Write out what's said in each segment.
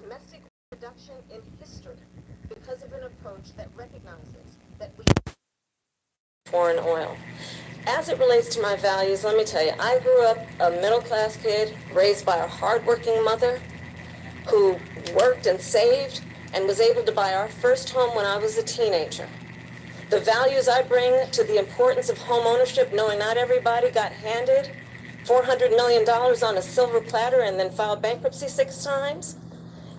domestic reduction in history because of an approach that recognizes that we foreign oil. As it relates to my values, let me tell you, I grew up a middle-class kid raised by a hardworking mother who worked and saved and was able to buy our first home when I was a teenager. The values I bring to the importance of home ownership, knowing not everybody got handed $400 million on a silver platter and then filed bankruptcy 6 times,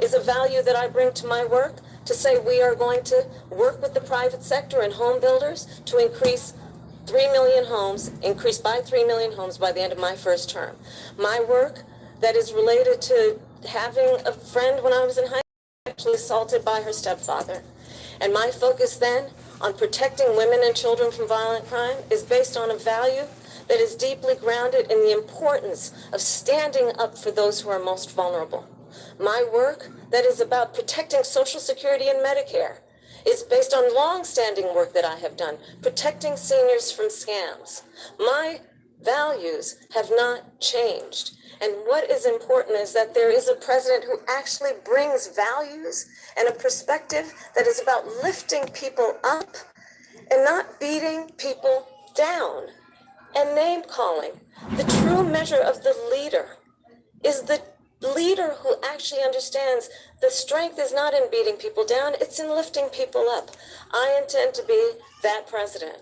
is a value that I bring to my work to say we are going to work with the private sector and home builders to increase 3 million homes, increase by 3 million homes by the end of my first term. My work that is related to having a friend when I was in high school actually assaulted by her stepfather. And my focus then on protecting women and children from violent crime is based on a value that is deeply grounded in the importance of standing up for those who are most vulnerable. My work that is about protecting Social Security and Medicare is based on long-standing work that I have done, protecting seniors from scams. My values have not changed. And what is important is that there is a president who actually brings values and a perspective that is about lifting people up and not beating people down and name-calling. The true measure of the leader is the leader who actually understands the strength is not in beating people down, it's in lifting people up. I intend to be that president.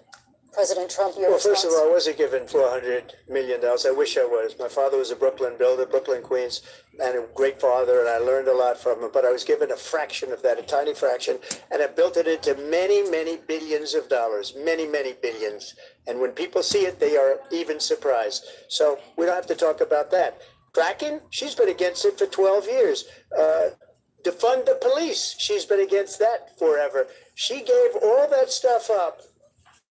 President Trump, your Well, response? first of all, I wasn't given $400 million. I wish I was. My father was a Brooklyn builder, Brooklyn, Queens, and a great father, and I learned a lot from him. But I was given a fraction of that, a tiny fraction, and I built it into many, many billions of dollars, many, many billions. And when people see it, they are even surprised. So we don't have to talk about that. Fracking, she's been against it for 12 years. Defund the police, she's been against that forever. She gave all that stuff up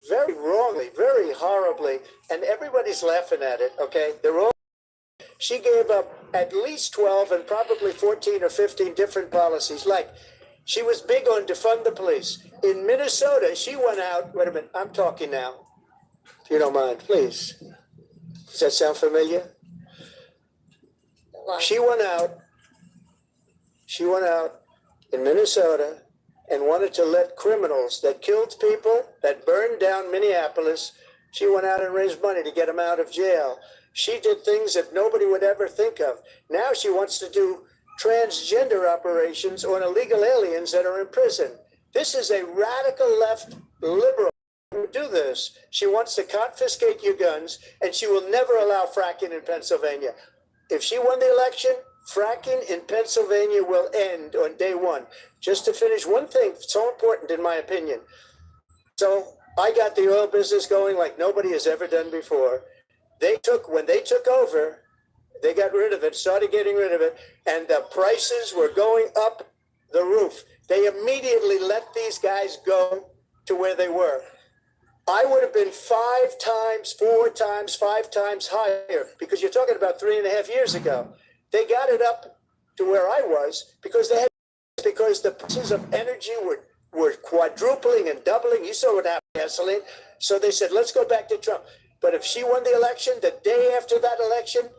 very wrongly, very horribly, and everybody's laughing at it, okay? They're all. She gave up at least 12 and probably 14 or 15 different policies. Like, she was big on defund the police. In Minnesota, she went out, wait a minute, I'm talking now, if you don't mind, please. Does that sound familiar? She went out in Minnesota and wanted to let criminals that killed people, that burned down Minneapolis, she went out and raised money to get them out of jail. She did things that nobody would ever think of. Now she wants to do transgender operations on illegal aliens that are in prison. This is a radical left liberal who do this. She wants to confiscate your guns, and she will never allow fracking in Pennsylvania. If she won the election, fracking in Pennsylvania will end on day one. Just to finish, one thing so important in my opinion. So I got the oil business going like nobody has ever done before. When they took over, they got rid of it, started getting rid of it, and the prices were going up the roof. They immediately let these guys go to where they were. I would have been 5 times, 4 times, 5 times higher, because you're talking about 3.5 years ago. They got it up to where I was because the prices of energy were quadrupling and doubling. You saw what happened with gasoline. So they said, let's go back to Trump. But if she won the election, the day after that election,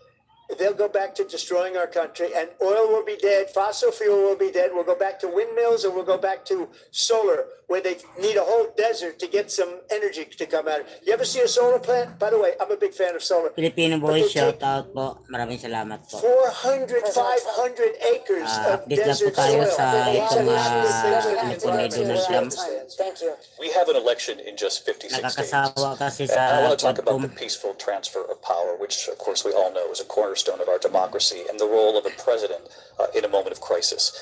they'll go back to destroying our country, and oil will be dead, fossil fuel will be dead. We'll go back to windmills, and we'll go back to solar, where they need a whole desert to get some energy to come out. You ever see a solar plant? By the way, I'm a big fan of solar. Filipino boy, shout out po. Maraming salamat po. 400, 500 acres of Update lang po desert tayo soil. sa itong ni Donald Trump. Thank you. We have an election in just 56 days. Nakakasawa kasi And I sa want to talk about the pagpum. peaceful transfer of power, which of course we all know is a cornerstone of our democracy, and the role of a president in a moment of crisis.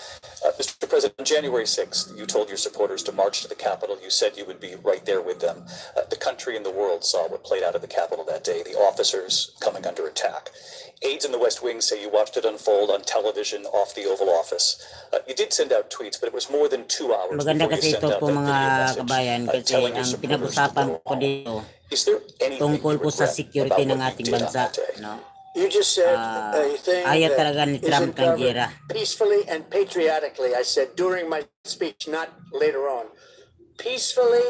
Mr. President, on January 6th, you told your supporters to march to the Capitol. You said you would be right there with them. The country and the world saw what played out at the Capitol that day, the officers coming under attack. Aides in the West Wing say you watched it unfold on television off the Oval Office. You did send out tweets, but it was more than 2 hours Maganda before you kasi sent ito out po that mga video message kabayan kasi telling your ang supporters to pinag-usapan go ko dito Is there anything tungkol you po sa regret security about ng what ating you did on bansa, that day? no? You just said a thing ayaw that talaga ni Trump isn't kang covered GYERA. peacefully and patriotically. I said during my speech, not later on. Peacefully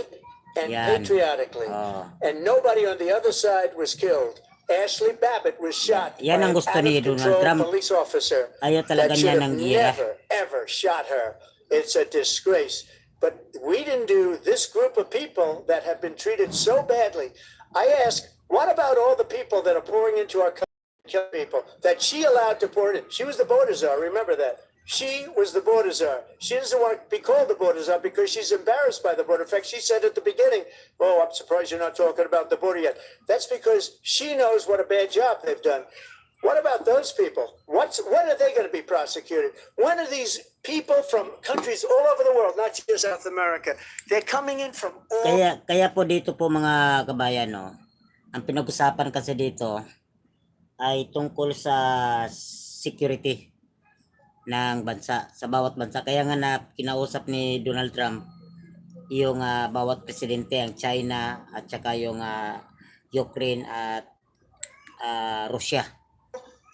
and Yan. patriotically. Oh. And nobody on the other side was killed. Ashley Babbitt was shot Yan by ang an gusto ni Donald out-of-control Trump. police officer Ayaw talaga that should niya have ng GYERA. never, ever shot her. It's a disgrace. But we didn't do this group of people that have been treated so badly. I ask, what about all the people that are pouring into our country, kill people, that she allowed to pour in? She was the border czar, remember that. She was the border czar. She doesn't want to be called the border czar because she's embarrassed by the border. In fact, she said at the beginning, oh, I'm surprised you're not talking about the border yet. That's because she knows what a bad job they've done. What about those people? When are they going to be prosecuted? When are these people from countries all over the world, not just South America, they're coming in from all... Kaya po dito po mga kabayan, no, ang pinag-usapan kasi dito ay tungkol sa security ng bansa, sa bawat bansa. Kaya nga na kinausap ni Donald Trump yung bawat presidente, ang China at saka yung Ukraine at Russia.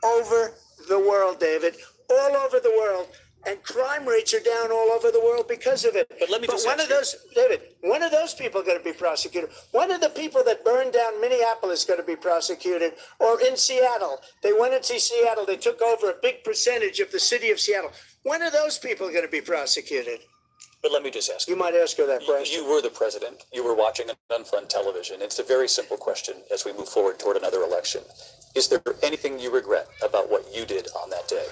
Over the world, David, all over the world, and crime rates are down all over the world because of it. But let me just when ask are those, David? When are those people going to be prosecuted? When are the people that burned down Minneapolis going to be prosecuted? Or in Seattle, they went into Seattle, they took over a big percentage of the city of Seattle. When are those people going to be prosecuted? But let me just ask You might ask her that question. You were the president. You were watching it on television. It's a very simple question as we move forward toward another election. Is there anything you regret about what you did on that day?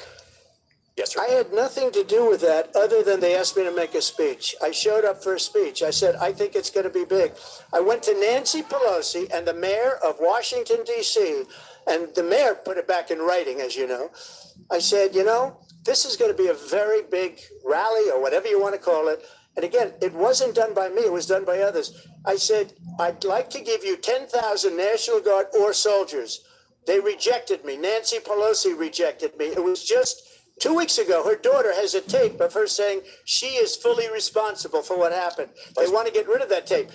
Yes, sir. I had nothing to do with that other than they asked me to make a speech. I showed up for a speech. I said, I think it's going to be big. I went to Nancy Pelosi and the mayor of Washington, D.C., and the mayor put it back in writing, as you know. I said, you know, this is going to be a very big rally or whatever you want to call it. And again, it wasn't done by me. It was done by others. I said, I'd like to give you 10,000 National Guard or soldiers. They rejected me. Nancy Pelosi rejected me. It was just 2 weeks ago. Her daughter has a tape of her saying she is fully responsible for what happened. They want to get rid of that tape.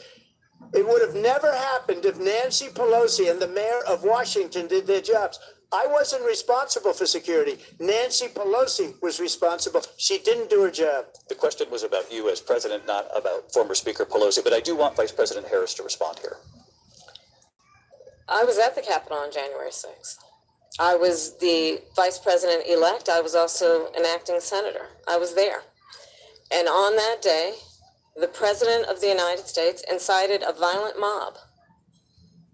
It would have never happened if Nancy Pelosi and the mayor of Washington did their jobs. I wasn't responsible for security. Nancy Pelosi was responsible. She didn't do her job. The question was about you as president, not about former Speaker Pelosi, but I do want Vice President Harris to respond here. I was at the Capitol on January 6th. I was the vice president-elect. I was also an acting senator. I was there. And on that day, the President of the United States incited a violent mob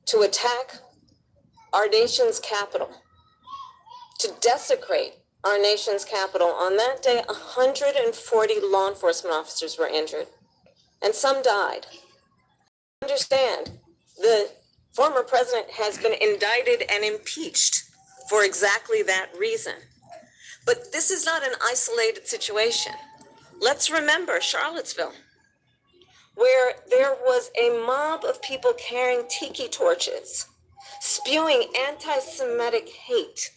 to attack our nation's capital, to desecrate our nation's capital. On that day, 140 law enforcement officers were injured, and some died. Understand, the former president has been indicted and impeached for exactly that reason. But this is not an isolated situation. Let's remember Charlottesville, where there was a mob of people carrying tiki torches, spewing anti-Semitic hate.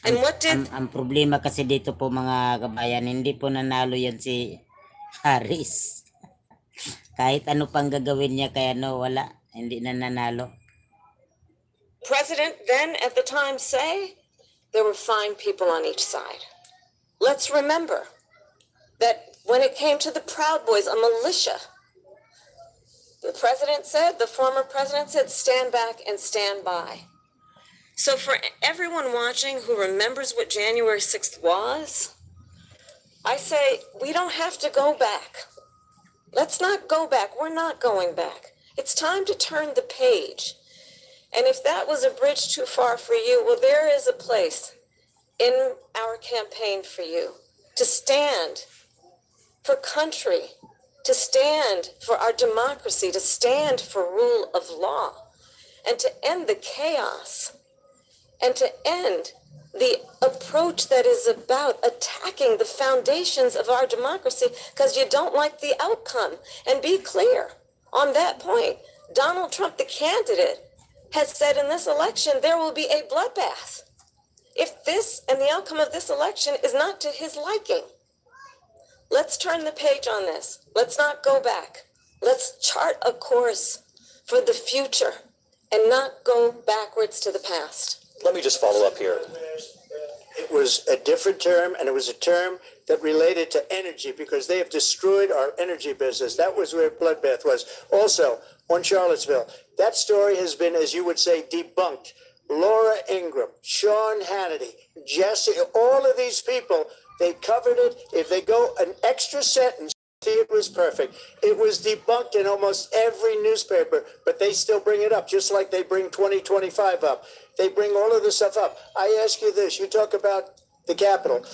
And what did... Ang problema kasi dito po mga kabayan, hindi po nanalo yan si Harris. Kahit ano pang gagawin niya, kaya no, wala. Hindi na nanalo. President then at the time say there were fine people on each side. Let's remember that when it came to the Proud Boys, a militia, the president said, the former president said, stand back and stand by. So for everyone watching who remembers what January 6th was, I say we don't have to go back. Let's not go back. We're not going back. It's time to turn the page. And if that was a bridge too far for you, well, there is a place in our campaign for you to stand for country, to stand for our democracy, to stand for rule of law, and to end the chaos, and to end the approach that is about attacking the foundations of our democracy because you don't like the outcome. And be clear on that point. Donald Trump, the candidate, has said in this election there will be a bloodbath if this and the outcome of this election is not to his liking. Let's turn the page on this. Let's not go back. Let's chart a course for the future and not go backwards to the past. Let me just follow up here. It was a different term, and it was a term that related to energy because they have destroyed our energy business. That was where bloodbath was. Also, on Charlottesville, that story has been, as you would say, debunked Laura Ingraham, Sean Hannity, Jesse, all of these people, they covered it. If they go an extra sentence, it was perfect. It was debunked in almost every newspaper, but they still bring it up, just like they bring 2025 up. They bring all of this stuff up. I ask you this, you talk about the Capitol.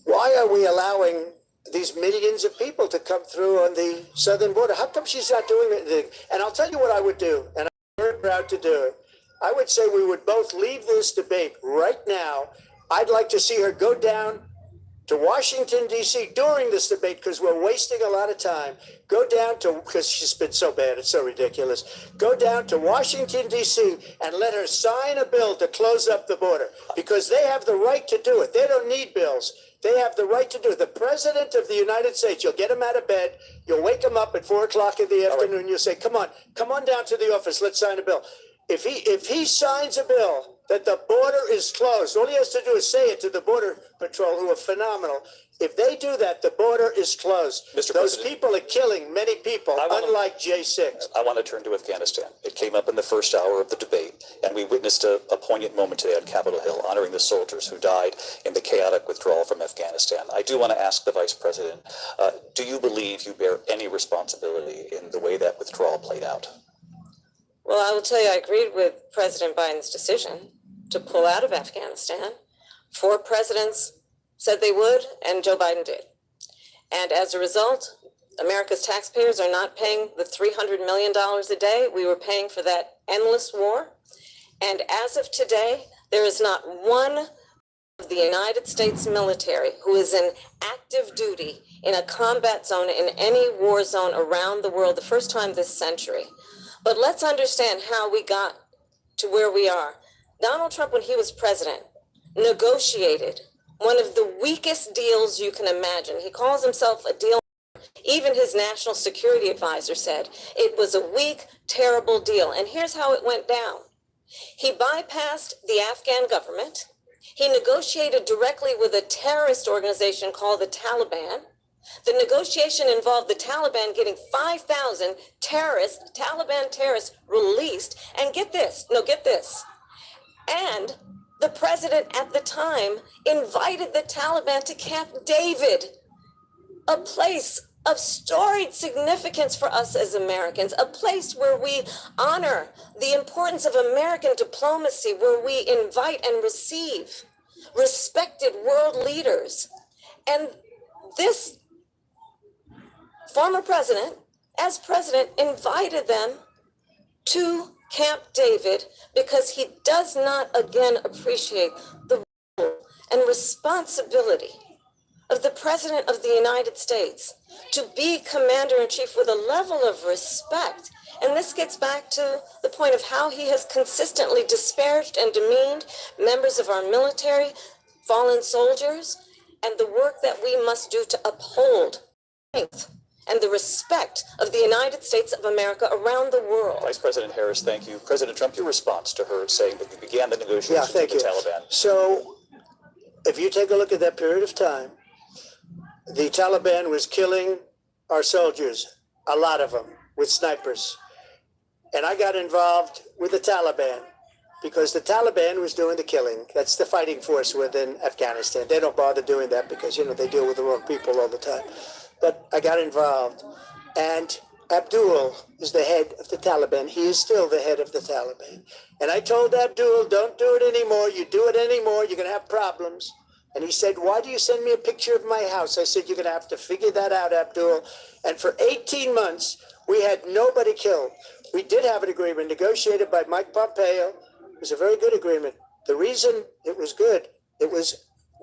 Why are we allowing these millions of people to come through on the southern border? How come she's not doing anything? And I'll tell you what I would do, and I'm very proud to do it. I would say we would both leave this debate right now. I'd like to see her go down to Washington, D.C. during this debate, because we're wasting a lot of time. Go down to, because she's been so bad, it's so ridiculous. Go down to Washington, D.C. and let her sign a bill to close up the border, because they have the right to do it. They don't need bills. They have the right to do it. The President of the United States, you'll get him out of bed, you'll wake him up at 4 o'clock in the afternoon, you'll say, come on down to the office, let's sign a bill. If he signs a bill that the border is closed, all he has to do is say it to the Border Patrol, who are phenomenal. If they do that, the border is closed. Mr. Those President, people are killing many people, unlike J6. I want to turn to Afghanistan. It came up in the first hour of the debate, and we witnessed a poignant moment today on Capitol Hill, honoring the soldiers who died in the chaotic withdrawal from Afghanistan. I do want to ask the Vice President, do you believe you bear any responsibility in the way that withdrawal played out? Well, I will tell you, I agreed with President Biden's decision to pull out of Afghanistan. 4 presidents said they would, and Joe Biden did. And as a result, America's taxpayers are not paying the $300 million a day we were paying for that endless war. And as of today, there is not one of the United States military who is in active duty in a combat zone in any war zone around the world, the first time this century. But let's understand how we got to where we are. Donald Trump, when he was president, negotiated one of the weakest deals you can imagine. He calls himself a deal. Even his national security advisor said it was a weak, terrible deal. And here's how it went down. He bypassed the Afghan government. He negotiated directly with a terrorist organization called the Taliban. The negotiation involved the Taliban getting 5,000 Taliban terrorists released. And get this. And the president at the time invited the Taliban to Camp David, a place of storied significance for us as Americans, a place where we honor the importance of American diplomacy, where we invite and receive respected world leaders. And this former president, as president, invited them to Camp David because he does not again appreciate the role and responsibility of the President of the United States to be commander-in-chief with a level of respect. And this gets back to the point of how he has consistently disparaged and demeaned members of our military, fallen soldiers, and the work that we must do to uphold strength and the respect of the United States of America around the world. Vice President Harris, thank you. President Trump, your response to her saying that you began the negotiations thank with the you. Taliban. So if you take a look at that period of time, the Taliban was killing our soldiers, a lot of them, with snipers. And I got involved with the Taliban because the Taliban was doing the killing. That's the fighting force within Afghanistan. They don't bother doing that because, they deal with the wrong people all the time. But I got involved. And Abdul is the head of the Taliban. He is still the head of the Taliban. And I told Abdul, don't do it anymore. You do it anymore, you're going to have problems. And he said, why do you send me a picture of my house? I said, you're going to have to figure that out, Abdul. And for 18 months, we had nobody killed. We did have an agreement negotiated by Mike Pompeo. It was a very good agreement. The reason it was good, we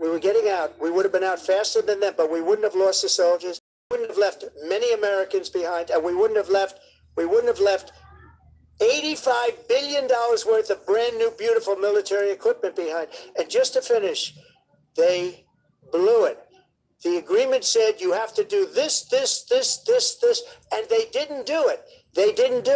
were getting out. We would have been out faster than them, but we wouldn't have lost the soldiers. We wouldn't have left many Americans behind, and we wouldn't have left $85 billion worth of brand new, beautiful military equipment behind. And just to finish, they blew it. The agreement said you have to do this, and they didn't do it. The agreement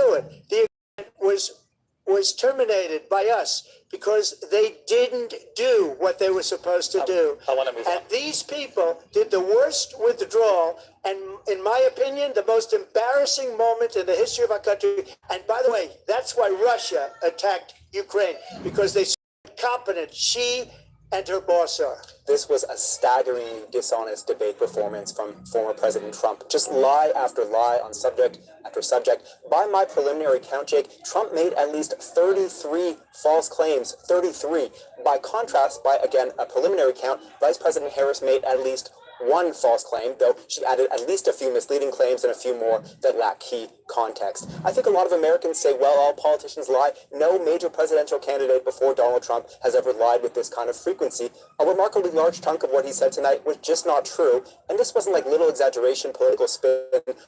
was terminated by us because they didn't do what they were supposed to do. I want to move on. And these people did the worst withdrawal, and in my opinion, the most embarrassing moment in the history of our country. And by the way, that's why Russia attacked Ukraine, because they saw how competent she and her boss are. This was a staggeringly dishonest debate performance from former President Trump. Just lie after lie on subject after subject. By my preliminary count, Jake, Trump made at least 33 false claims. 33. By contrast, by, again, a preliminary count, Vice President Harris made at least one false claim, though she added at least a few misleading claims and a few more that lack key context. I think a lot of Americans say, well, all politicians lie. No major presidential candidate before Donald Trump has ever lied with this kind of frequency. A remarkably large chunk of what he said tonight was just not true, and this wasn't like little exaggeration, political spin.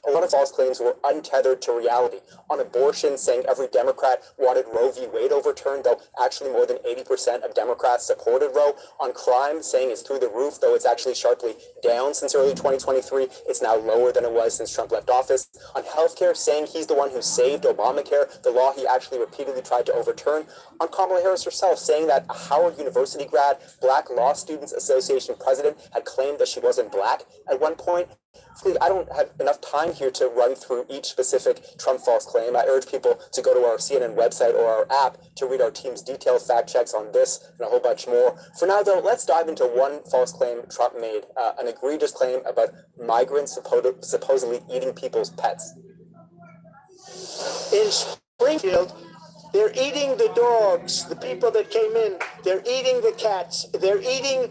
A lot of false claims were untethered to reality. On abortion, saying every Democrat wanted Roe v. Wade overturned, though actually more than 80% of Democrats supported Roe. On crime, saying it's through the roof, though it's actually sharply down since early 2023. It's now lower than it was since Trump left office. On healthcare, saying he's the one who saved Obamacare, the law he actually repeatedly tried to overturn. On Kamala Harris herself, saying that a Howard University grad, Black Law Students Association president, had claimed that she wasn't black at one point. I don't have enough time here to run through each specific Trump false claim. I urge people to go to our CNN website or our app to read our team's detailed fact checks on this and a whole bunch more. For now, though, let's dive into one false claim Trump made, an egregious claim about migrants supposedly eating people's pets. In Springfield, they're eating the dogs, the people that came in. They're eating the cats. They're eating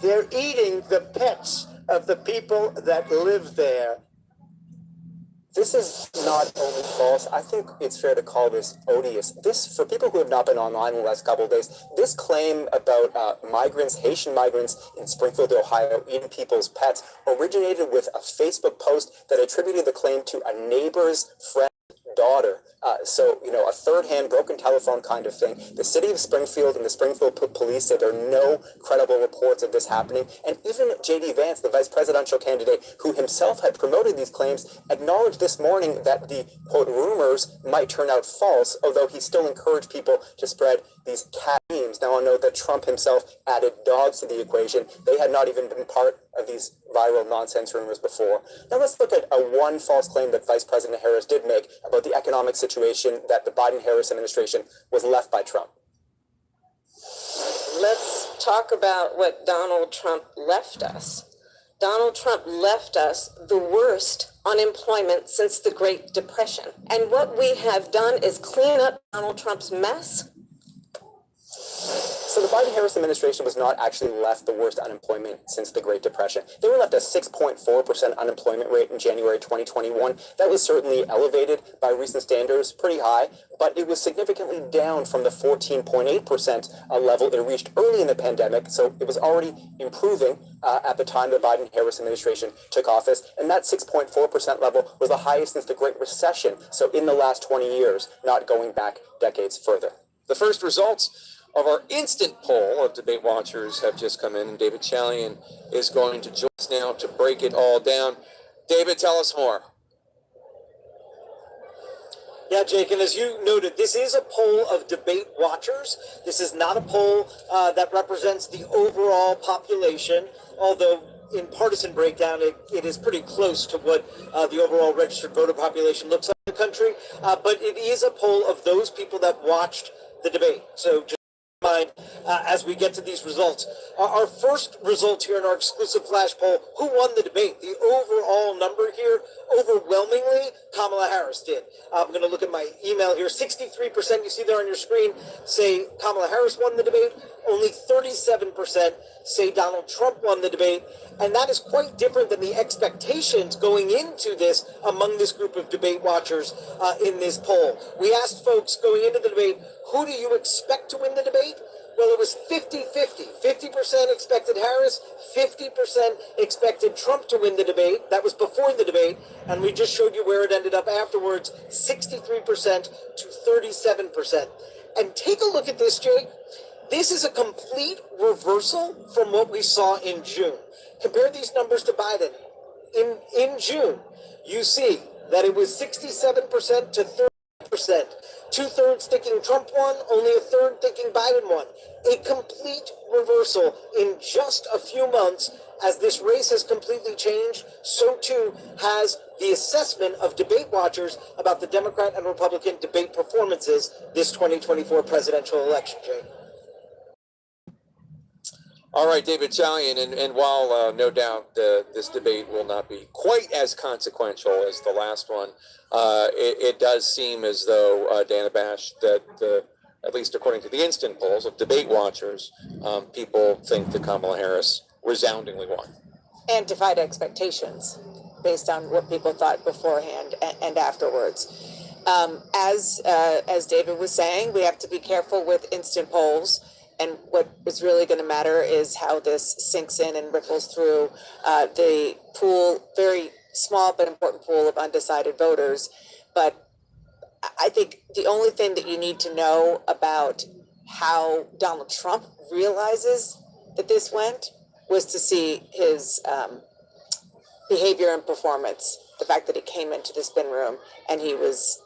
the pets of the people that live there. This is not only false, I think it's fair to call this odious. This, for people who have not been online in the last couple of days, this claim about migrants, Haitian migrants in Springfield, Ohio, eating people's pets, originated with a Facebook post that attributed the claim to a neighbor's friend's daughter. So, a third-hand broken telephone kind of thing. The city of Springfield and the Springfield police said there are no credible reports of this happening. And even J.D. Vance, the vice presidential candidate who himself had promoted these claims, acknowledged this morning that the, quote, rumors might turn out false, although he still encouraged people to spread these cat memes. Now, I know that Trump himself added dogs to the equation. They had not even been part of these viral nonsense rumors before. Now let's look at one false claim that Vice President Harris did make about the economic situation that the Biden-Harris administration was left by Trump. Let's talk about what Donald Trump left us. Donald Trump left us the worst unemployment since the Great Depression. And what we have done is clean up Donald Trump's mess. So the Biden-Harris administration was not actually left the worst unemployment since the Great Depression. They were left a 6.4% unemployment rate in January 2021. That was certainly elevated by recent standards, pretty high, but it was significantly down from the 14.8% level it reached early in the pandemic. So it was already improving at the time the Biden-Harris administration took office. And that 6.4% level was the highest since the Great Recession. So in the last 20 years, not going back decades further. The first results of our instant poll of debate watchers have just come in, and David Chalian is going to join us now to break it all down. David, tell us more. Yeah, Jake, and as you noted, this is a poll of debate watchers. This is not a poll that represents the overall population, although in partisan breakdown, it is pretty close to what the overall registered voter population looks like in the country. But it is a poll of those people that watched the debate. So just mind as we get to these results. Our first result here in our exclusive flash poll, who won the debate? The overall number here, overwhelmingly, Kamala Harris did. I'm going to look at my email here. 63%, you see there on your screen, say Kamala Harris won the debate. Only 37% say Donald Trump won the debate. And that is quite different than the expectations going into this among this group of debate watchers in this poll. We asked folks going into the debate, who do you expect to win the debate? Well, it was 50-50. 50% expected Harris, 50% expected Trump to win the debate. That was before the debate, and we just showed you where it ended up afterwards, 63% to 37%. And take a look at this, Jake. This is a complete reversal from what we saw in June. Compare these numbers to Biden. In June, you see that it was 67% to 30%. 2/3 thinking Trump won, only a third thinking Biden won. A complete reversal in just a few months. As this race has completely changed, so too has the assessment of debate watchers about the Democrat and Republican debate performances this 2024 presidential election, Jay. All right, David Chalian, and while no doubt this debate will not be quite as consequential as the last one, it does seem as though, Dana Bash, that at least according to the instant polls of debate watchers, people think that Kamala Harris resoundingly won. And defied expectations based on what people thought beforehand and afterwards. As David was saying, we have to be careful with instant polls. And what is really going to matter is how this sinks in and ripples through the pool, very small but important pool of undecided voters. But I think the only thing that you need to know about how Donald Trump realizes that this went was to see his behavior and performance, the fact that he came into the spin room and he was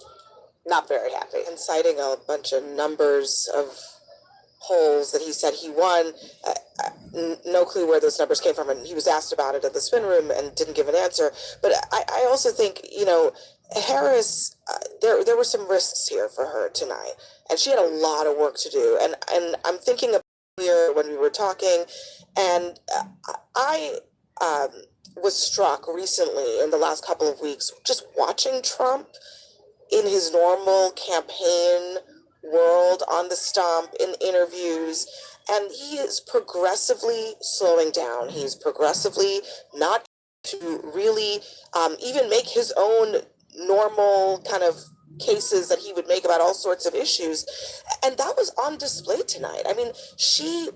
not very happy. And citing a bunch of numbers of polls that he said he won, no clue where those numbers came from, and he was asked about it at the spin room and didn't give an answer. But I also think, Harris, there were some risks here for her tonight, and she had a lot of work to do. And I'm thinking about here when we were talking, and I was struck recently in the last couple of weeks just watching Trump in his normal campaign world on the stump in interviews, and he is progressively slowing down. He's progressively not to really even make his own normal kind of cases that he would make about all sorts of issues, and that was on display tonight. I mean, she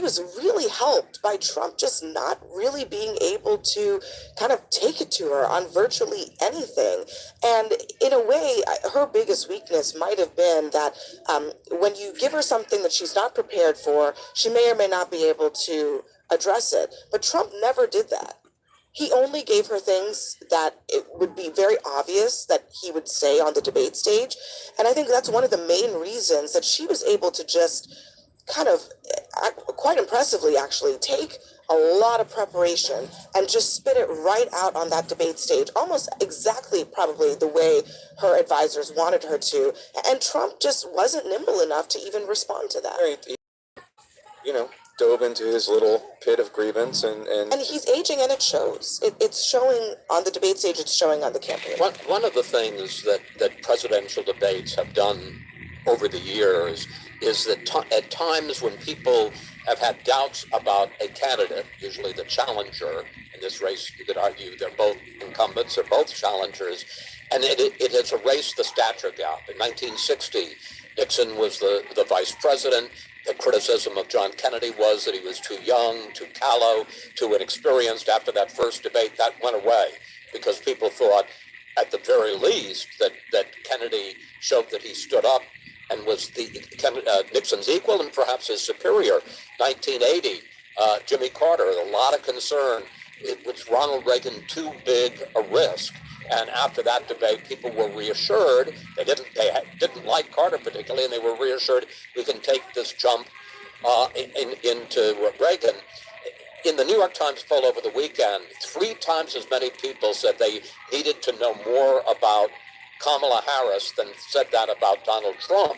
was really helped by Trump just not really being able to kind of take it to her on virtually anything. And in a way, her biggest weakness might have been that when you give her something that she's not prepared for, she may or may not be able to address it. But Trump never did that. He only gave her things that it would be very obvious that he would say on the debate stage. And I think that's one of the main reasons that she was able to just kind of, quite impressively actually, take a lot of preparation and just spit it right out on that debate stage, almost exactly probably the way her advisors wanted her to. And Trump just wasn't nimble enough to even respond to that. Right. Dove into his little pit of grievance and he's aging, and it shows. It's showing on the debate stage. It's showing on the campaign. One of the things that presidential debates have done over the years is that at times when people have had doubts about a candidate, usually the challenger in this race, you could argue they're both incumbents, they're both challengers, and it has erased the stature gap. In 1960, Nixon was the vice president. The criticism of John Kennedy was that he was too young, too callow, too inexperienced. After that first debate, that went away because people thought, at the very least, that Kennedy showed that he stood up and was Nixon's equal and perhaps his superior. 1980, Jimmy Carter, a lot of concern. Was Ronald Reagan too big a risk? And after that debate, people were reassured. They didn't like Carter particularly, and they were reassured we can take this jump into Reagan. In the New York Times poll over the weekend, 3 times as many people said they needed to know more about Kamala Harris than said that about Donald Trump.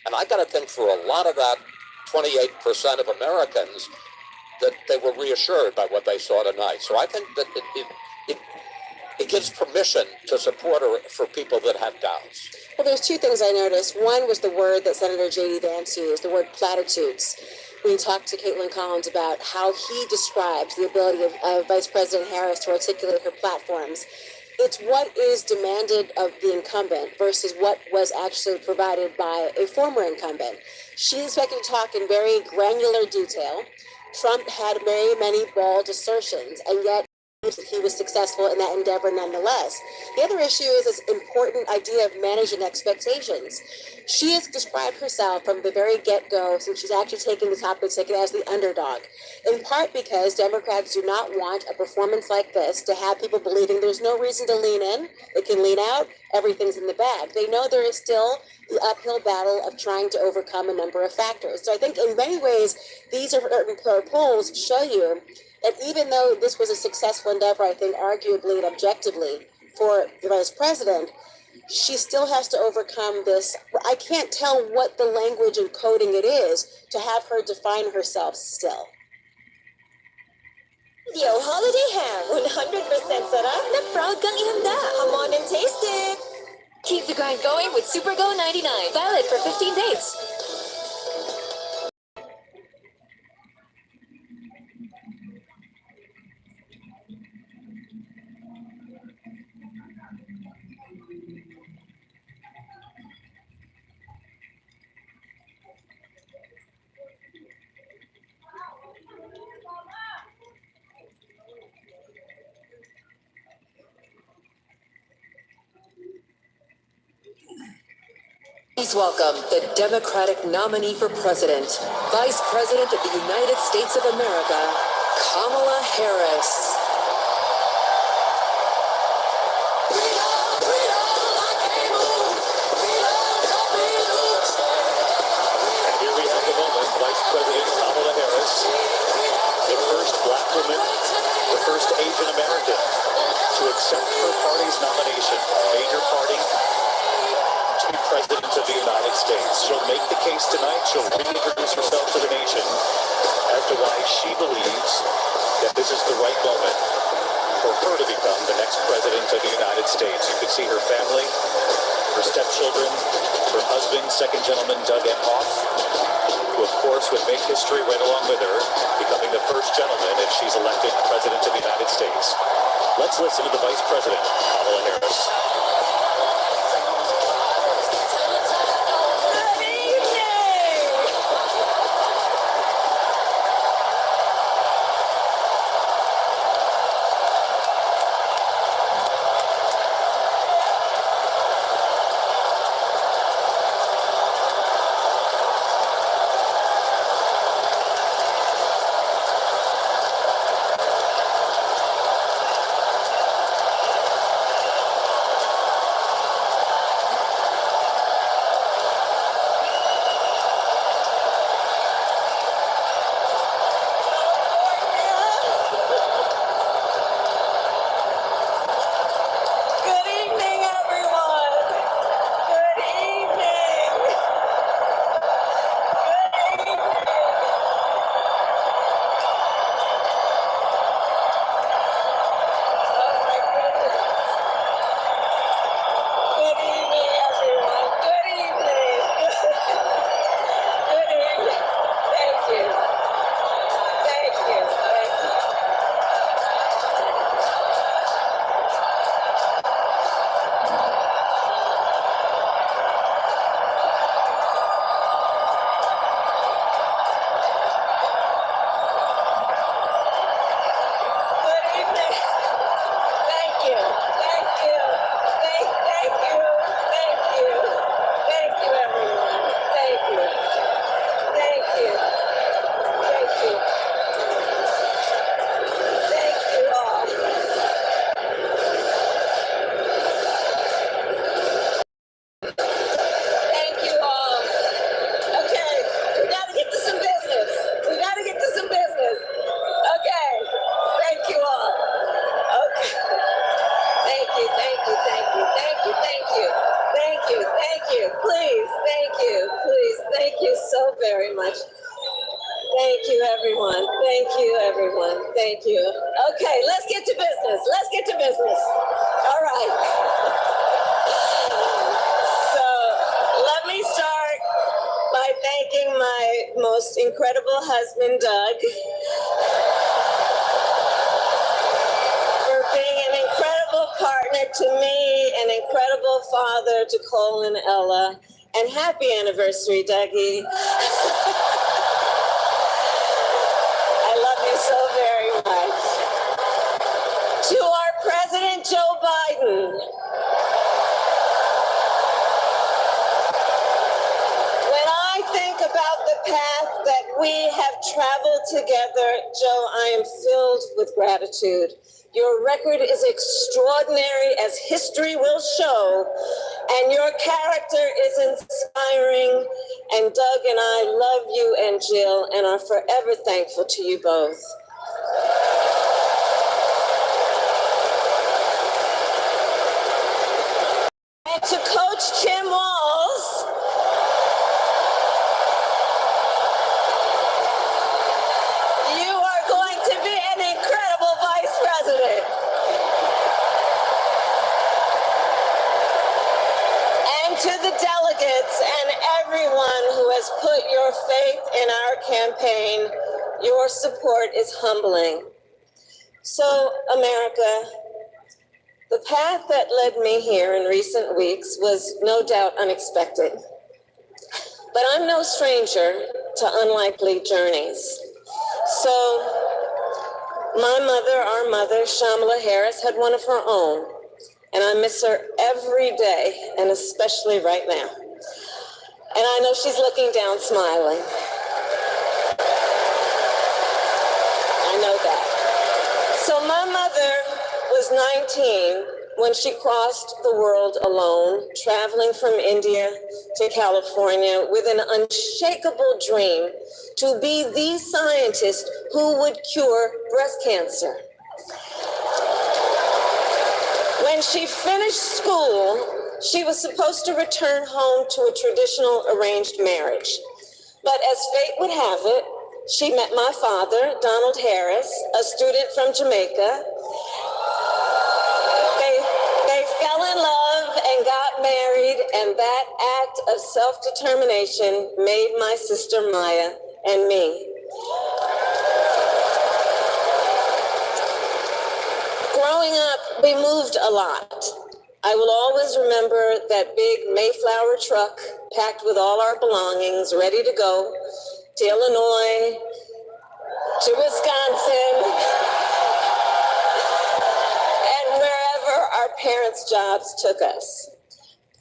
And I got to think for a lot of that 28% of Americans that they were reassured by what they saw tonight. So I think that it gives permission to support her for people that have doubts. Well, there's 2 things I noticed. One was the word that Senator J.D. Vance used, the word platitudes. We talked to Caitlin Collins about how he describes the ability of Vice President Harris to articulate her platforms. It's what is demanded of the incumbent versus what was actually provided by a former incumbent. She expected to talk in very granular detail. Trump had very many bald assertions, and yet that he was successful in that endeavor nonetheless. The other issue is this important idea of managing expectations. She has described herself from the very get-go, since she's actually taken the top ticket, as the underdog, in part because Democrats do not want a performance like this to have people believing there's no reason to lean in, they can lean out, everything's in the bag. They know there is still the uphill battle of trying to overcome a number of factors. So I think in many ways, these polls show you that even though this was a successful endeavor, I think arguably and objectively for the vice president, she still has to overcome this. I can't tell what the language and coding it is to have her define herself still. Yo, holiday ham, 100% sarap na proud kang ihanda. Come on and taste it. Keep the grind going with Super Go 99. Valid for 15 days. Please welcome the Democratic nominee for president, Vice President of the United States of America, Kamala Harris. And here we have the moment, Vice President Kamala Harris, the first black woman, the first Asian American to accept her party's nomination, a major party, to be President of the United States. She'll make the case tonight. She'll reintroduce herself to the nation as to why she believes that this is the right moment for her to become the next President of the United States. You can see her family, her stepchildren, her husband, second gentleman Doug Emhoff, who of course would make history right along with her, becoming the first gentleman if she's elected President of the United States. Let's listen to the Vice President, Kamala Harris. Thank you, everyone. Thank you, everyone. Thank you. Okay, let's get to business. Let's get to business. All right. So let me start by thanking my most incredible husband, Doug, for being an incredible partner to me, an incredible father to Cole and Ella, and happy anniversary, Dougie. I love you so very much. path that we have traveled together, Joe, I am filled with gratitude. Your record is extraordinary, as history will show, and your character is inspiring. And Doug and I love you and Jill and are forever thankful to you both. And to Coach Tim Walz, you are going to be an incredible vice president. And to the delegates and everyone who has put your faith in our campaign, your support is humbling. So, America, the path that led me here in recent weeks was no doubt unexpected. But I'm no stranger to unlikely journeys. So, our mother, Shamala Harris, had one of her own, and I miss her every day, and especially right now. And I know she's looking down smiling. I know that. So my mother was 19 when she crossed the world alone, traveling from India to California with an unshakable dream to be the scientist who would cure breast cancer. When she finished school, she was supposed to return home to a traditional arranged marriage. But as fate would have it, she met my father, Donald Harris, a student from Jamaica. They fell in love and got married, and that act of self-determination made my sister Maya and me. Growing up, we moved a lot. I will always remember that big Mayflower truck packed with all our belongings, ready to go to Illinois, to Wisconsin, and wherever our parents' jobs took us.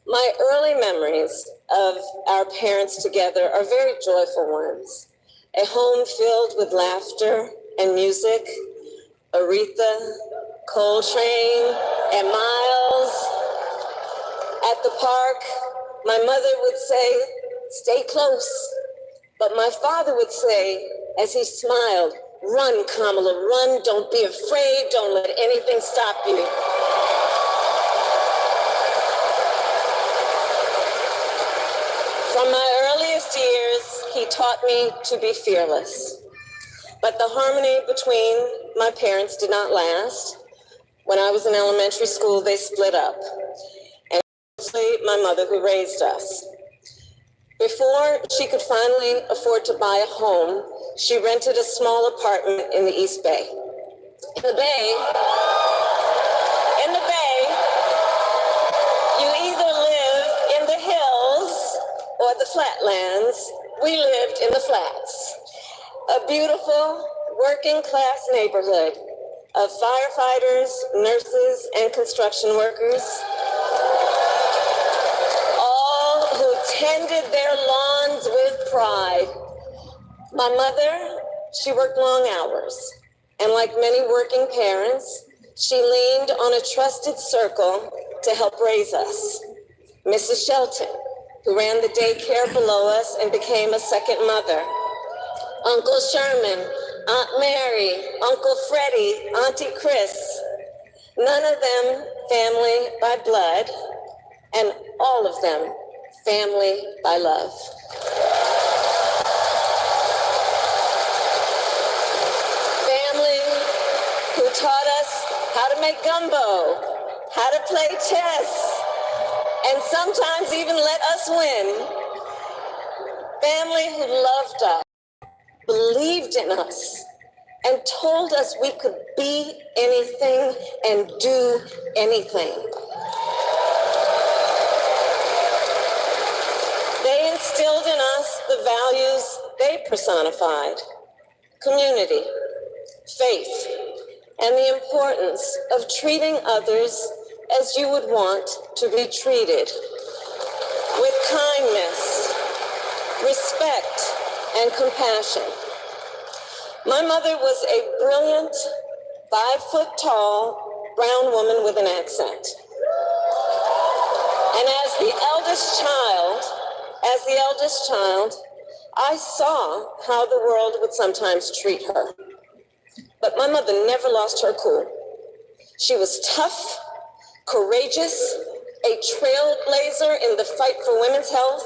My early memories of our parents together are very joyful ones. A home filled with laughter and music, Aretha, Coltrane, and Miles. At the park, my mother would say, "Stay close." But my father would say, as he smiled, "Run, Kamala, run. Don't be afraid. Don't let anything stop you." From my earliest years, he taught me to be fearless. But the harmony between my parents did not last. When I was in elementary school, they split up. And mostly my mother who raised us. Before she could finally afford to buy a home, she rented a small apartment in the East Bay. In the Bay, you either live in the hills or the flatlands. We lived in the flats. A beautiful working class neighborhood of firefighters, nurses, and construction workers, all who tended their lawns with pride. My mother, she worked long hours, and like many working parents, she leaned on a trusted circle to help raise us. Mrs. Shelton, who ran the daycare below us and became a second mother. Uncle Sherman, Aunt Mary, Uncle Freddie, Auntie Chris. None of them family by blood, and all of them family by love. Family who taught us how to make gumbo, how to play chess, and sometimes even let us win. Family who loved us, believed in us, and told us we could be anything and do anything. They instilled in us the values they personified: community, faith, and the importance of treating others as you would want to be treated, with kindness, respect, and compassion. My mother was a brilliant, 5-foot-tall, brown woman with an accent. And as the eldest child, I saw how the world would sometimes treat her. But my mother never lost her cool. She was tough, courageous, a trailblazer in the fight for women's health,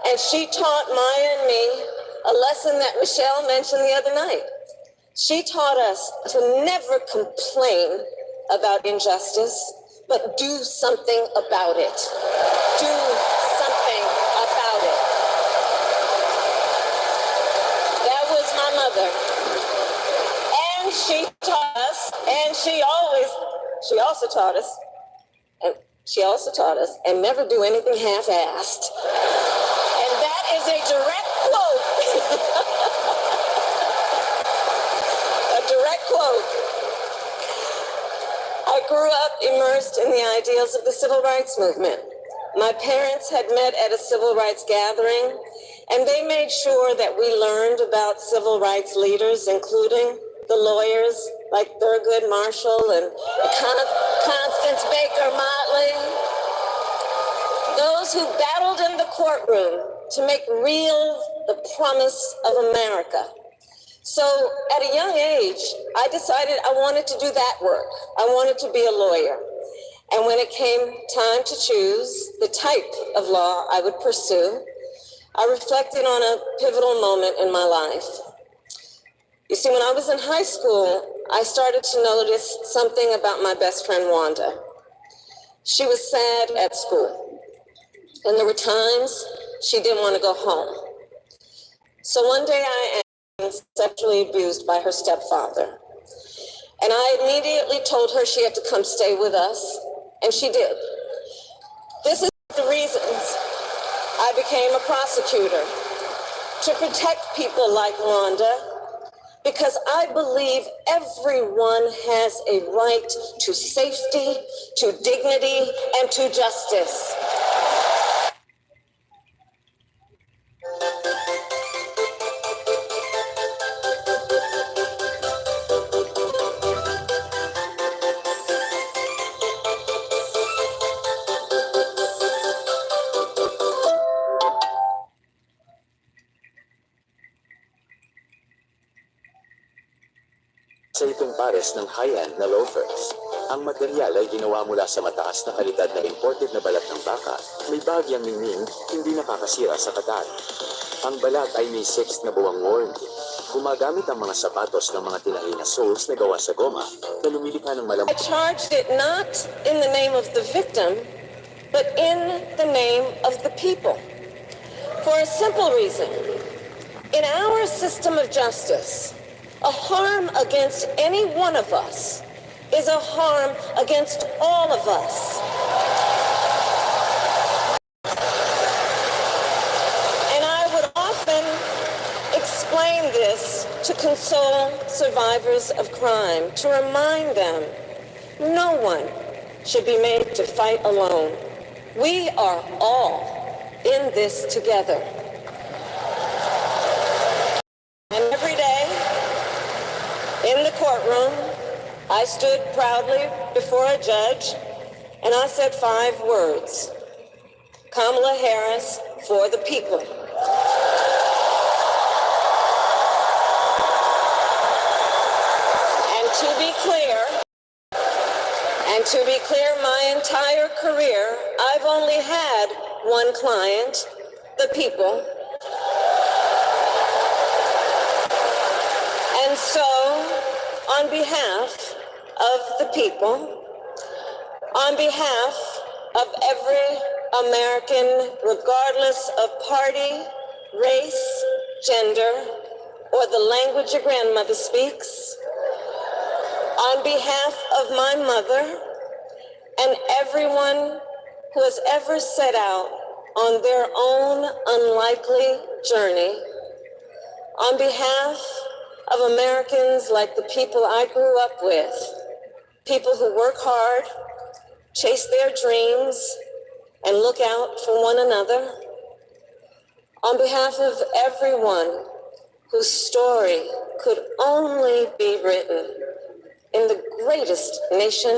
and she taught Maya and me a lesson that Michelle mentioned the other night. She taught us to never complain about injustice, but do something about it. Do something about it. That was my mother. And she taught us, and she also taught us, and never do anything half-assed. And that is a direct quote. A direct quote. I grew up immersed in the ideals of the civil rights movement. My parents had met at a civil rights gathering, and they made sure that we learned about civil rights leaders, including the lawyers like Thurgood Marshall and Constance Baker Motley, those who battled in the courtroom to make real the promise of America. So at a young age, I decided I wanted to do that work. I wanted to be a lawyer. And when it came time to choose the type of law I would pursue, I reflected on a pivotal moment in my life. You see, when I was in high school, I started to notice something about my best friend, Wanda. She was sad at school, and there were times she didn't want to go home. So one day I am sexually abused by her stepfather, and I immediately told her she had to come stay with us, and she did. This is the reasons I became a prosecutor, to protect people like Wanda, because I believe everyone has a right to safety, to dignity, and to justice. Sa itong pares ng high-end na loafers. Ang material ay ginawa mula sa mataas na kalidad na imported na balat ng baka. May bahagyang ningning, hindi nakakasira sa katawan. Ang balat ay may 6 na buwang warranty. Gumagamit ang mga sapatos ng mga tinahi na soles na gawa sa goma na lumilikha ng I charged it not in the name of the victim, but in the name of the people. For a simple reason. In our system of justice, a harm against any one of us is a harm against all of us. And I would often explain this to console survivors of crime, to remind them no one should be made to fight alone. We are all in this together. And every day, in the courtroom, I stood proudly before a judge, and I said 5 words: Kamala Harris for the people. And to be clear, my entire career, I've only had one client, the people. And so, on behalf of the people, on behalf of every American, regardless of party, race, gender, or the language your grandmother speaks, on behalf of my mother and everyone who has ever set out on their own unlikely journey, on behalf of Americans like the people I grew up with, people who work hard, chase their dreams, and look out for one another, On behalf of everyone whose story could only be written in the greatest nation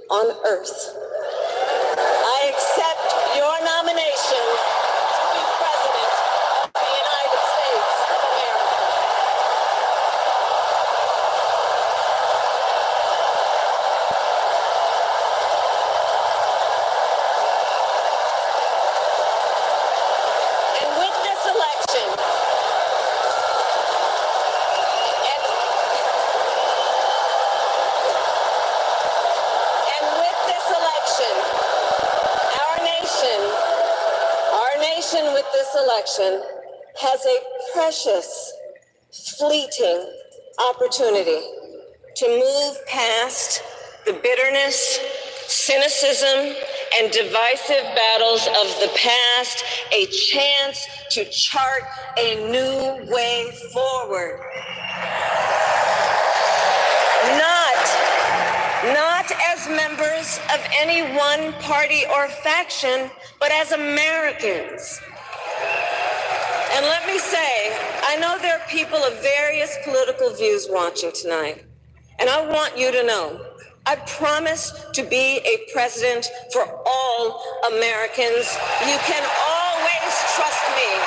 on earth, I accept your nomination to be President of the United States of America. And with this election, our nation with this election has a precious, fleeting opportunity to move past the bitterness, cynicism, and divisive battles of the past, a chance to chart a new way forward. Not as members of any one party or faction, but as Americans. And let me say, I know there are people of various political views watching tonight, and I want you to know, I promise to be a president for all Americans. You can always trust me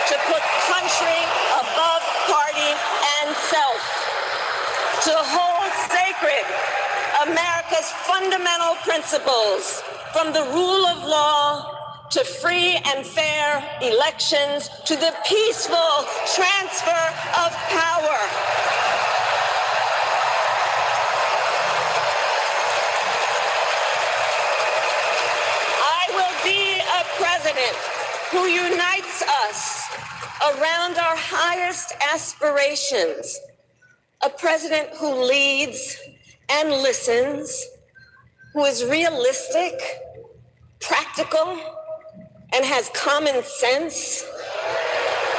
to put country above party and self, to hold sacred America's fundamental principles, from the rule of law to free and fair elections to the peaceful transfer of power. I will be a president who unites us around our highest aspirations, a president who leads and listens, who is realistic, practical, and has common sense,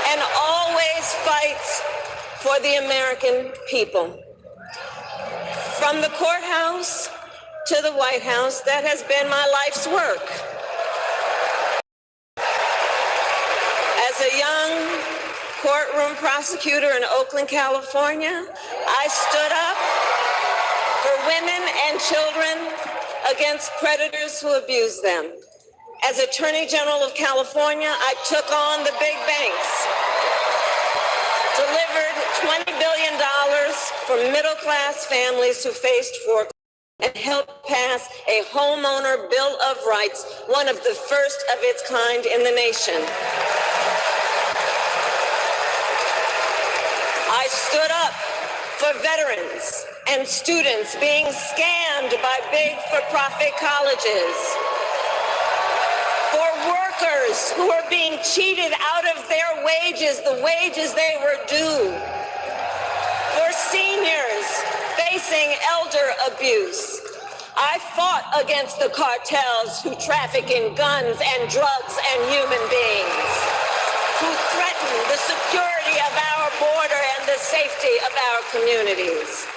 and always fights for the American people. From the courthouse to the White House, that has been my life's work. As a young courtroom prosecutor in Oakland, California, I stood up for women and children against predators who abuse them. As Attorney General of California, I took on the big banks, delivered $20 billion for middle-class families who faced foreclosure, and helped pass a homeowner bill of rights, one of the first of its kind in the nation. I stood up for veterans and students being scammed by big for-profit colleges, for workers who are being cheated out of their wages, the wages they were due, for seniors facing elder abuse. I fought against the cartels who traffic in guns and drugs and human beings, who threaten the security of our border and the safety of our communities.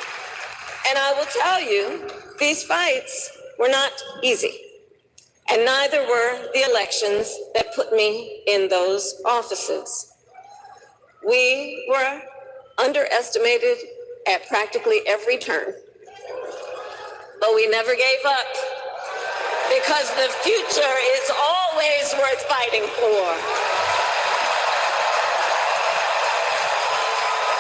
And I will tell you, these fights were not easy. And neither were the elections that put me in those offices. We were underestimated at practically every turn. But we never gave up, because the future is always worth fighting for.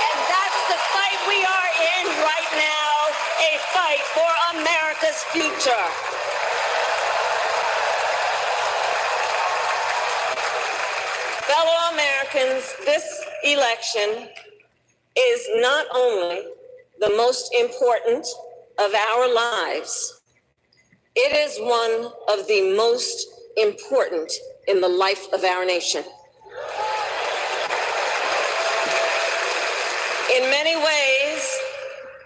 And that's the fight we are in right now, a fight for America's future. Fellow Americans, this election is not only the most important of our lives, it is one of the most important in the life of our nation. In many ways,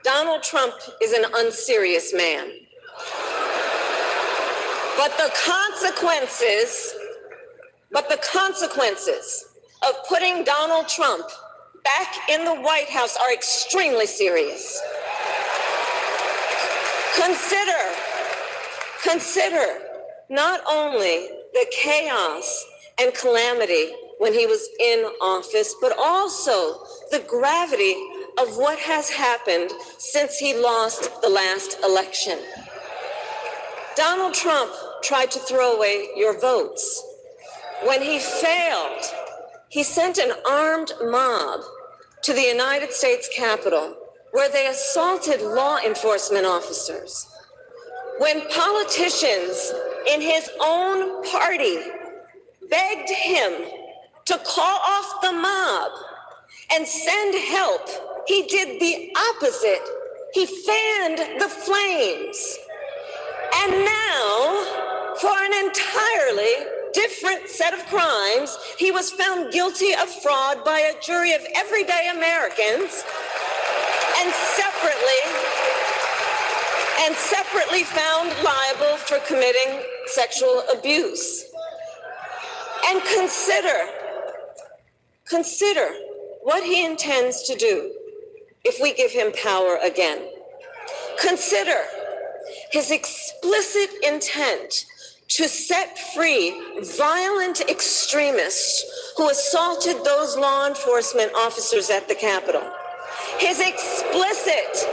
Donald Trump is an unserious man. But the consequences of putting Donald Trump back in the White House are extremely serious. Consider not only the chaos and calamity when he was in office, but also the gravity of what has happened since he lost the last election. Donald Trump tried to throw away your votes. When he failed, he sent an armed mob to the United States Capitol where they assaulted law enforcement officers. When politicians in his own party begged him to call off the mob and send help, he did the opposite. He fanned the flames. And now, for an entirely different set of crimes, he was found guilty of fraud by a jury of everyday Americans and separately found liable for committing sexual abuse. And consider what he intends to do if we give him power again. Consider his explicit intent to set free violent extremists who assaulted those law enforcement officers at the Capitol. His explicit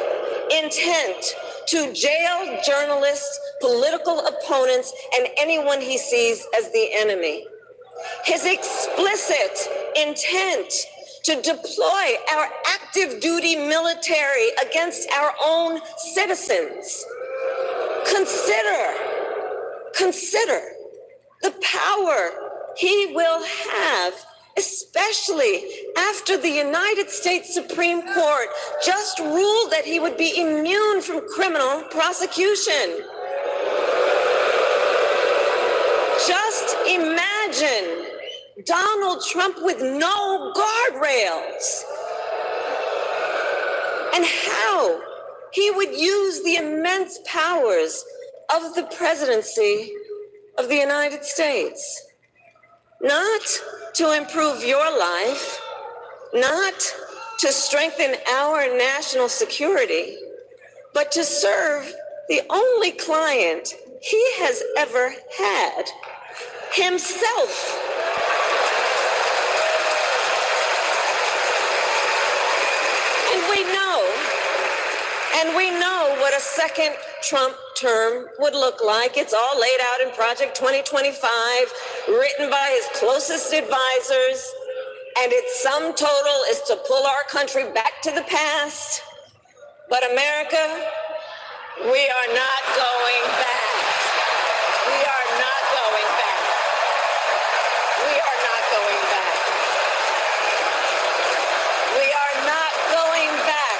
intent to jail journalists, political opponents, and anyone he sees as the enemy. His explicit intent to deploy our active duty military against our own citizens. Consider the power he will have, especially after the United States Supreme Court just ruled that he would be immune from criminal prosecution. Just imagine Donald Trump with no guardrails and how he would use the immense powers of the presidency of the United States, not to improve your life, not to strengthen our national security, but to serve the only client he has ever had, himself. And we know what a second Trump term would look like. It's all laid out in Project 2025, written by his closest advisors, and its sum total is to pull our country back to the past. But America, we are not going back. We are not going back. We are not going back. We are not going back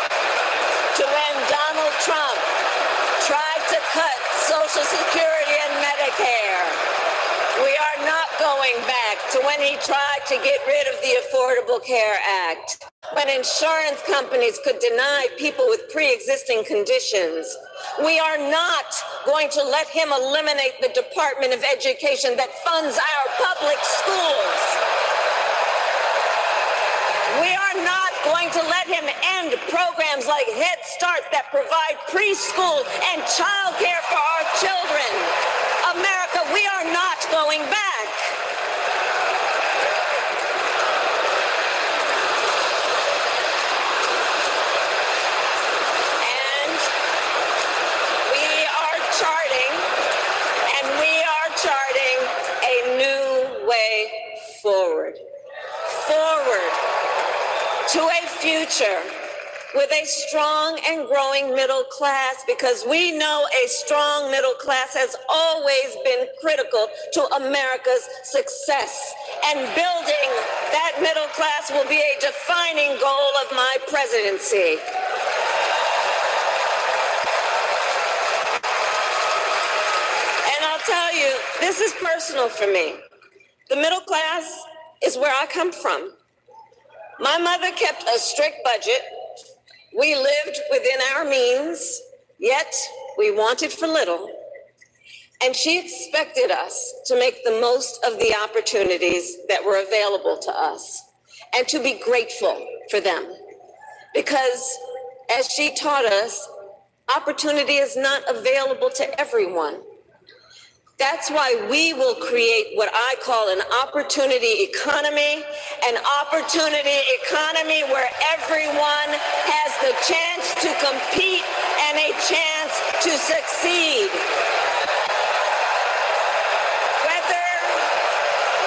to when Donald Trump tried to cut Social Security and Medicare. We are not going back to when he tried to get rid of the Affordable Care Act, when insurance companies could deny people with pre-existing conditions. We are not going to let him eliminate the Department of Education that funds our public schools. We are not going to let him end programs like Head Start that provide preschool and childcare for our children. America, we are not going back. And we are charting a new way forward. To a future with a strong and growing middle class, because we know a strong middle class has always been critical to America's success. And building that middle class will be a defining goal of my presidency. And I'll tell you, this is personal for me. The middle class is where I come from. My mother kept a strict budget. We lived within our means, yet we wanted for little. And she expected us to make the most of the opportunities that were available to us and to be grateful for them. Because as she taught us, opportunity is not available to everyone. That's why we will create what I call an opportunity economy where everyone has the chance to compete and a chance to succeed. Whether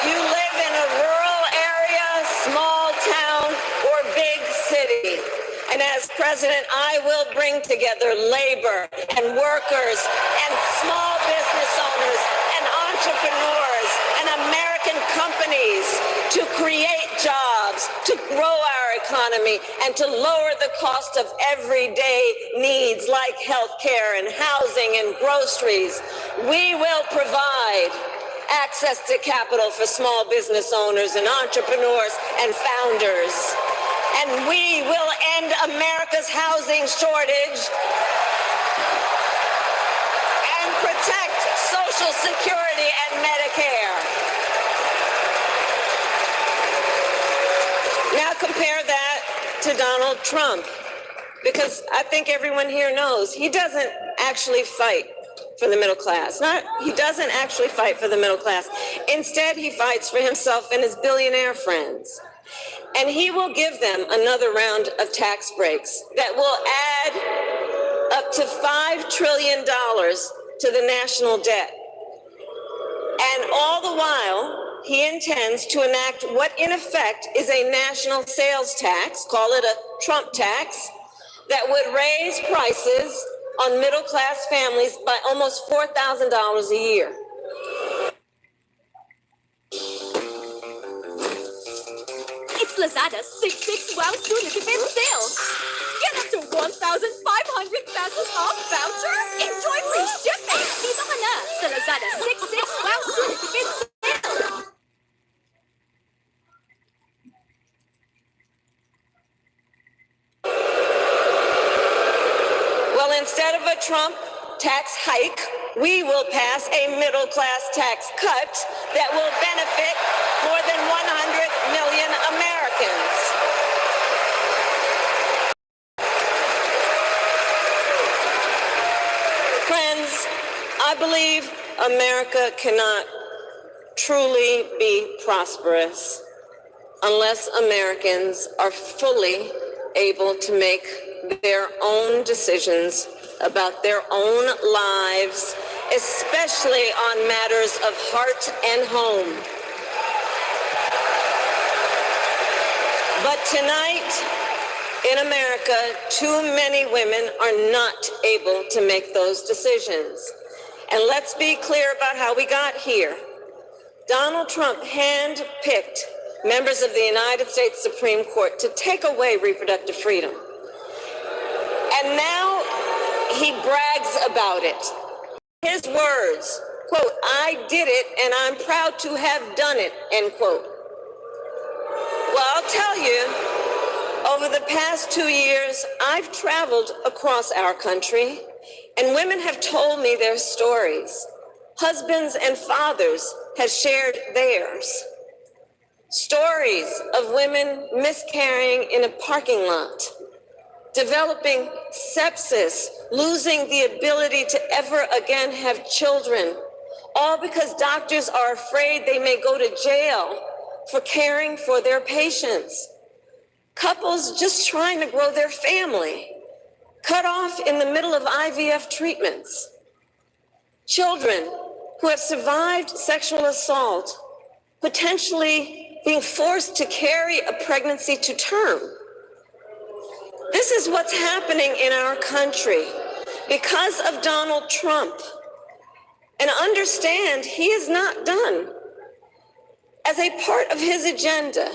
you live in a rural area, small town, or big city. And as president, I will bring together labor and workers and small business owners and entrepreneurs and American companies to create jobs, to grow our economy, and to lower the cost of everyday needs like health care and housing and groceries. We will provide access to capital for small business owners and entrepreneurs and founders. And we will end America's housing shortage and protect Social Security and Medicare. Now compare that to Donald Trump, because I think everyone here knows he doesn't actually fight for the middle class. He doesn't actually fight for the middle class. Instead, he fights for himself and his billionaire friends. And he will give them another round of tax breaks that will add up to $5 trillion to the national debt. And all the while, he intends to enact what in effect is a national sales tax, call it a Trump tax, that would raise prices on middle-class families by almost $4,000 a year. It's Lazada's 6/6 Wow Student Event Sale. Get up to 1,500 pesos off voucher. Enjoy free shipping. Dito ka na sa Lazada 6/6 Wow Student Event Sale. Well, instead of a Trump tax hike, we will pass a middle-class tax cut that will benefit more than 100 million Americans. Friends, I believe America cannot truly be prosperous unless Americans are fully able to make their own decisions about their own lives, especially on matters of heart and home. But tonight, in America, too many women are not able to make those decisions. And let's be clear about how we got here. Donald Trump handpicked members of the United States Supreme Court to take away reproductive freedom. And now he brags about it. His words, quote, "I did it and I'm proud to have done it," end quote. Well, I'll tell you, over the past 2 years, I've traveled across our country, and women have told me their stories. Husbands and fathers have shared theirs. Stories of women miscarrying in a parking lot, developing sepsis, losing the ability to ever again have children, all because doctors are afraid they may go to jail for caring for their patients. Couples just trying to grow their family, cut off in the middle of IVF treatments. Children who have survived sexual assault, potentially being forced to carry a pregnancy to term. This is what's happening in our country because of Donald Trump. And understand, he is not done. As a part of his agenda,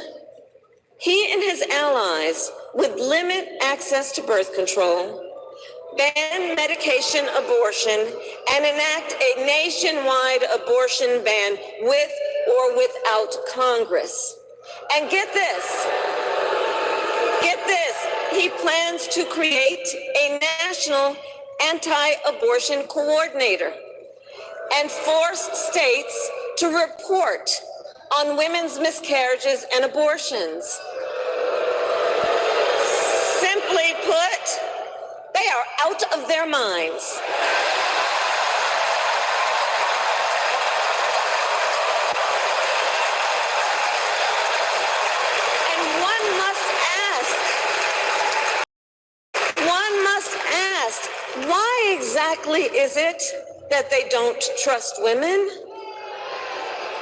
he and his allies would limit access to birth control, ban medication abortion, and enact a nationwide abortion ban with or without Congress. And get this, he plans to create a national anti-abortion coordinator and force states to report on women's miscarriages and abortions. Simply put, they are out of their minds. exactly is it that they don't trust women?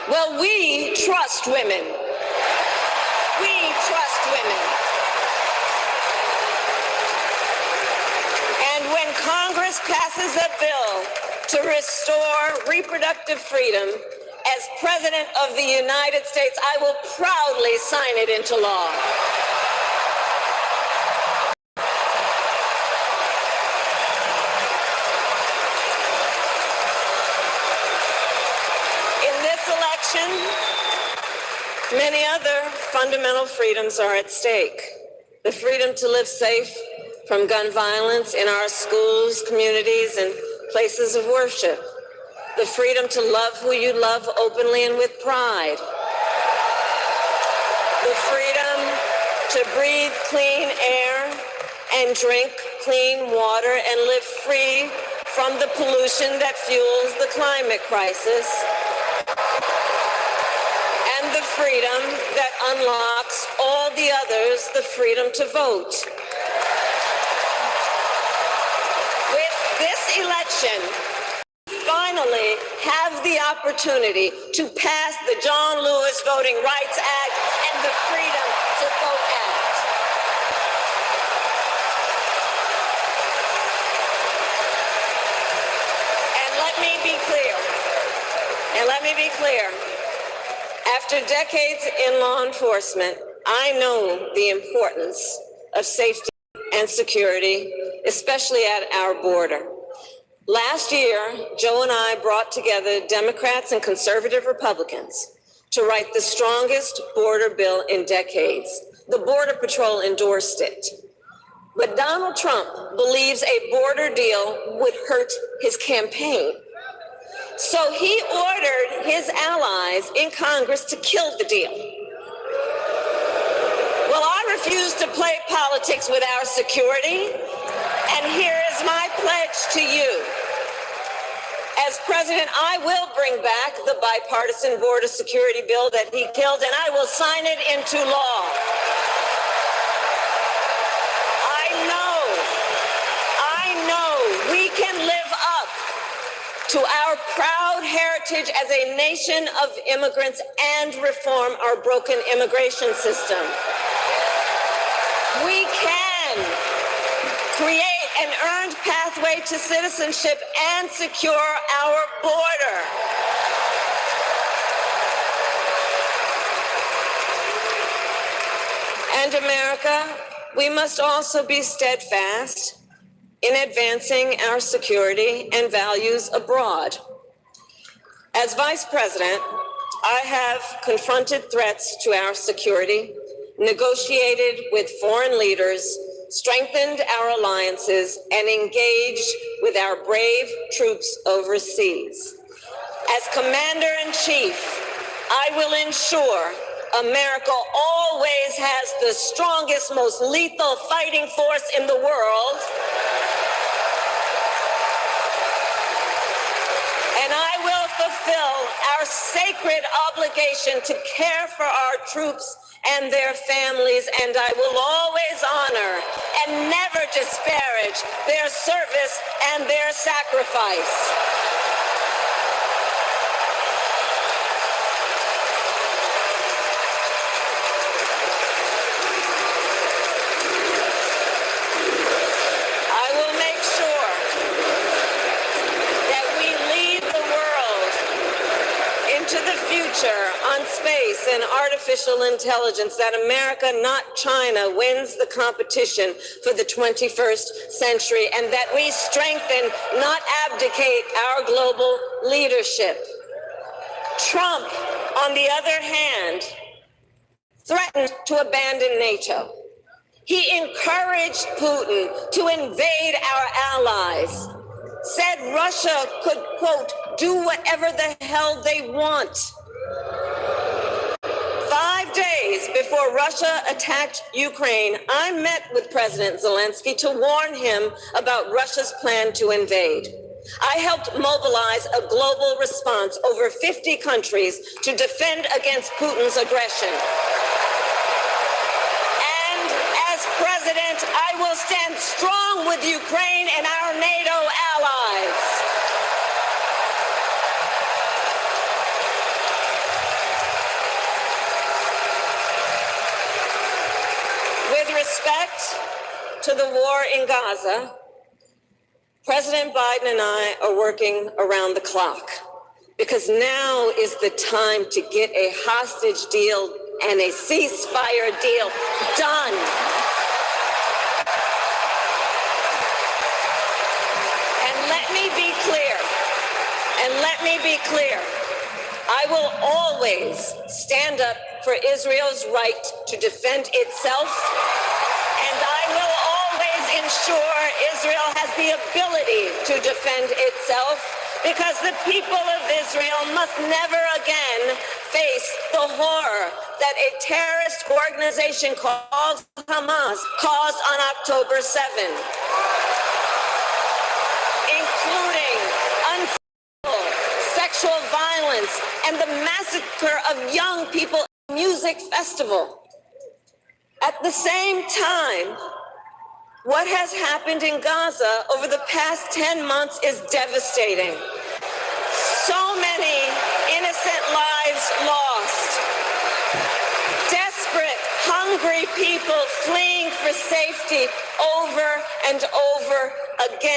Well, we trust women. We trust women. And when Congress passes a bill to restore reproductive freedom, as President of the United States, I will proudly sign it into law. In this election, many other fundamental freedoms are at stake. The freedom to live safe from gun violence in our schools, communities, and places of worship. The freedom to love who you love openly and with pride. The freedom to breathe clean air and drink clean water and live free from the pollution that fuels the climate crisis. And the freedom that unlocks all the others the freedom to vote. With this election, finally have the opportunity to pass the John Lewis Voting Rights Act and the Freedom to Vote Act. And let me be clear. After decades in law enforcement, I know the importance of safety and security, especially at our border. Last year, Joe and I brought together Democrats and conservative Republicans to write the strongest border bill in decades. The Border Patrol endorsed it. But Donald Trump believes a border deal would hurt his campaign. So he ordered his allies in Congress to kill the deal. Well, I refuse to play politics with our security, and here is my pledge to you. As president, I will bring back the bipartisan border security bill that he killed, and I will sign it into law. I know we can live up to our proud heritage as a nation of immigrants and reform our broken immigration system. We can create an earned pathway to citizenship and secure our border. And America, we must also be steadfast in advancing our security and values abroad. As Vice President, I have confronted threats to our security, negotiated with foreign leaders, strengthened our alliances, and engaged with our brave troops overseas. As Commander-in-Chief, I will ensure America always has the strongest, most lethal fighting force in the world. And I will fulfill our sacred obligation to care for our troops and their families, and I will always honor and never disparage their service and their sacrifice. I will make sure that we lead the world into the future on space and artificial intelligence, that America, not China, wins the competition for the 21st century, and that we strengthen, not abdicate, our global leadership. Trump, on the other hand, threatened to abandon NATO. He encouraged Putin to invade our allies, said Russia could, quote, do whatever the hell they want. 5 days before Russia attacked Ukraine, I met with President Zelensky to warn him about Russia's plan to invade. I helped mobilize a global response, over 50 countries, to defend against Putin's aggression. And as president, I will will stand strong with Ukraine and our NATO allies. With respect to the war in Gaza, President Biden and I are working around the clock because now is the time to get a hostage deal and a ceasefire deal done. And let me be clear, I will always stand up for Israel's right to defend itself, and I will always ensure Israel has the ability to defend itself, because the people of Israel must never again face the horror that a terrorist organization called Hamas caused on October 7, including unspeakable sexual violence and the massacre of young people at a music festival. At the same time, what has happened in Gaza over the past 10 months is devastating. So many innocent lives lost. Desperate, hungry people fleeing for safety over and over again.